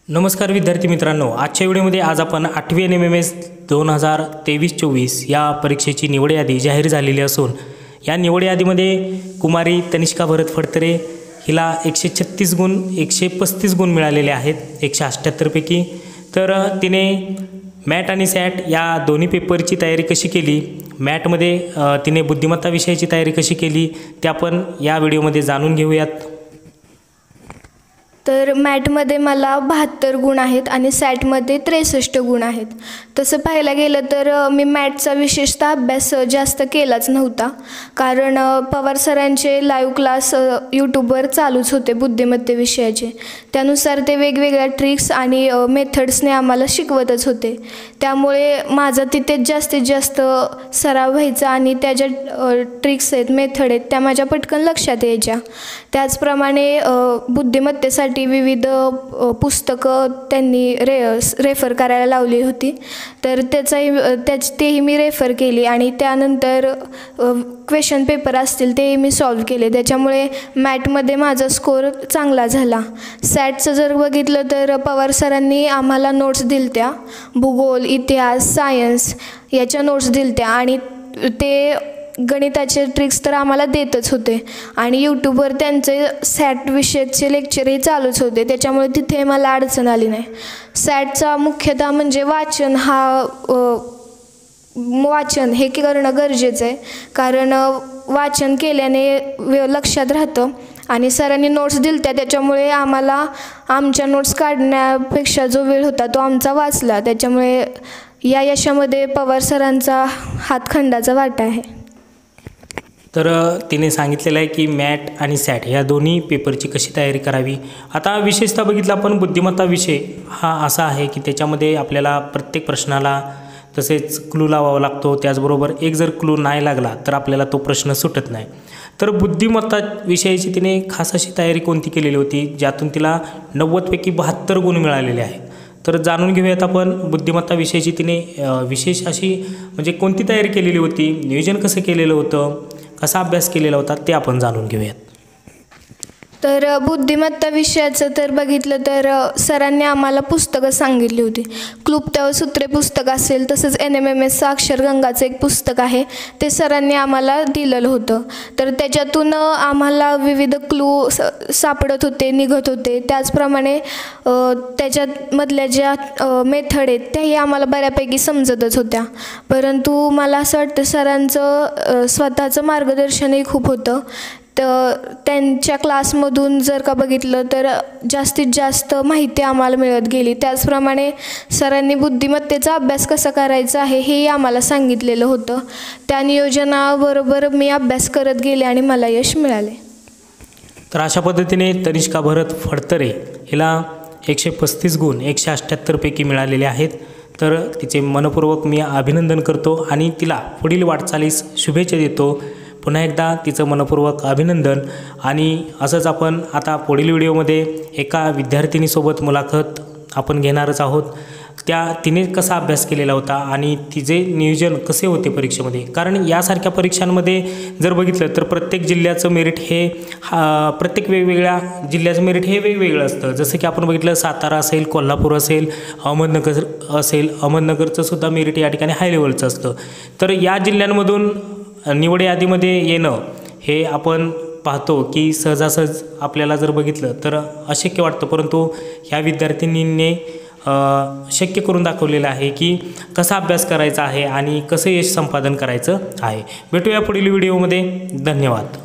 नमस्कार विद्यार्थी मित्रांनो, आजच्या व्हिडिओमध्ये आज आपण 8वी NMMS 2023-24 या परीक्षेची निवड यादी जाहीर झालेली असून या निवड यादीमध्ये कुमारी तनिष्का भरत फडतरे हिला 136 गुण 135 गुण मिळालेले आहेत 178 पैकी। तर तिने मॅट आणि सॅट या दोन्ही पेपरची तयारी कशी केली, मॅटमध्ये तिने बुद्धिमत्ता विषयाची तयारी कशी केली ते आपण या व्हिडिओमध्ये जाणून घेऊयात। तर मॅटमध्ये मला 72 गुण आहेत आणि सॅटमध्ये 63 गुण आहेत। तसं पाहायला गेलं तर मी मॅटचा विशेषतः अभ्यास जास्त केलाच नव्हता, कारण पवार सरांचे लाईव्ह क्लास यूट्यूबवर चालूच होते बुद्धिमत्ते विषयाचे। त्यानुसार ते वेगवेगळ्या ट्रिक्स आणि मेथड्सने आम्हाला शिकवतच होते, त्यामुळे माझा तिथेच जास्तीत जास्त सराव व्हायचा आणि त्या ज्या ट्रिक्स आहेत मेथड आहेत त्या माझ्या पटकन लक्षात यायच्या। त्याचप्रमाणे बुद्धिमत्तेसाठी विविध पुस्तकं त्यांनी रेफर करायला लावली होती, तर तेही मी रेफर केली आणि त्यानंतर क्वेश्चन पेपर असतील ते मी सॉल्व केले, त्याच्यामुळे मॅटमध्ये माझा स्कोर चांगला झाला। सॅटचं जर बघितलं तर पवार सरांनी आम्हाला नोट्स दिलत्या, भूगोल, इतिहास, सायन्स याच्या नोट्स दिलत्या आणि ते गणिताचे ट्रिक्स तर आम्हाला देतच होते आणि यूट्यूबवर त्यांचे सॅट विषयाचे लेक्चरही चालूच होते, त्याच्यामुळे तिथे मला अडचण आली नाही। सॅटचा मुख्यतः म्हणजे वाचन हे करणं गरजेचं आहे, कारण वाचन केल्याने लक्षात राहतं आणि सरांनी नोट्स दिलत्या त्याच्यामुळे आम्हाला आमच्या नोट्स काढण्यापेक्षा जो वेळ होता तो आमचा वाचला, त्याच्यामुळे या यशामध्ये पवार सरांचा हातखंडाचा वाटा आहे। तर तिने सांगितलेलं आहे की मॅट आणि सॅट या दोन्ही पेपरची कशी तयारी करावी। आता विशेषतः बघितलं आपण बुद्धिमत्ता विषय हा असा आहे की त्याच्यामध्ये आपल्याला प्रत्येक प्रश्नाला तसेच क्लू लावावा लागतो, त्याचबरोबर एक जर क्लू नाही लागला तर आपल्याला तो प्रश्न सुटत नाही। तर बुद्धिमत्ता विषयाची तिने खास अशी तयारी कोणती केलेली होती ज्यातून तिला 90 पैकी 72 गुण मिळालेले आहेत। तर जाणून घेऊयात आपण बुद्धिमत्ता विषयाची तिने विशेष अशी म्हणजे कोणती तयारी केलेली होती, नियोजन कसं केलेलं होतं, कसा अभ्यास केलेला होता ते आपण जाणून घेऊयात। तर बुद्धिमत्ता विषयाचं तर बघितलं तर सरांनी आम्हाला पुस्तकं सांगितली होती। क्लुप्त व सूत्रे पुस्तक असेल, तसंच NMMS अक्षरगंगाचं एक पुस्तक आहे ते सरांनी आम्हाला दिलेलं होतं, तर त्याच्यातून आम्हाला विविध क्लू सापडत होते, निघत होते। त्याचप्रमाणे त्याच्यामधल्या ज्या मेथड आहेत त्याही आम्हाला बऱ्यापैकी समजतच होत्या, परंतु मला असं वाटतं सरांचं स्वतःचं मार्गदर्शनही खूप होतं। तर त्यांच्या क्लासमधून जर का बघितलं तर जास्तीत जास्त माहिती आम्हाला मिळत गेली। त्याचप्रमाणे सरांनी बुद्धिमत्तेचा अभ्यास कसा करायचा आहे हेही आम्हाला सांगितलेलं होतं, त्या नियोजनाबरोबर मी अभ्यास करत गेले आणि मला यश मिळाले। तर अशा पद्धतीने तनिष्का भरत फडतरे हिला 135 गुण 178 पैकी मिळालेले आहेत। तर तिचे मनपूर्वक मी अभिनंदन करतो आणि तिला पुढील वाटचालीस शुभेच्छा देतो। पुन्हा एकदा तिचं मनपूर्वक अभिनंदन। आणि असंच आपण आता पुढील व्हिडिओमध्ये एका विद्यार्थिनीसोबत मुलाखत आपण घेणारच आहोत, तिने कसा अभ्यास केलेला होता आणि तिचे नियोजन कसे होते परीक्षेमध्ये। कारण यासारख्या परीक्षांमध्ये जर बघितलं तर प्रत्येक जिल्ह्याचं मेरिट हे प्रत्येक वेगवेगळ्या जिल्ह्याचं मेरिट हे वेगवेगळं असतं। जसं की आपण बघितलं सातारा असेल, कोल्हापूर असेल, अहमदनगर असेल, अहमदनगरचं सुद्धा मेरिट या ठिकाणी हाय लेवलचं असतं। तर या जिल्ह्यांमधून निवड यादीमध्ये येणं हे आपण पाहतो की सहजासहज आपल्याला जर बघितलं तर अशक्य वाटतं, परंतु ह्या विद्यार्थिनींनी शक्य करून दाखवलेलं आहे की कसा अभ्यास करायचा आहे आणि कसं यश संपादन करायचं आहे। भेटूया पुढील व्हिडिओमध्ये। धन्यवाद।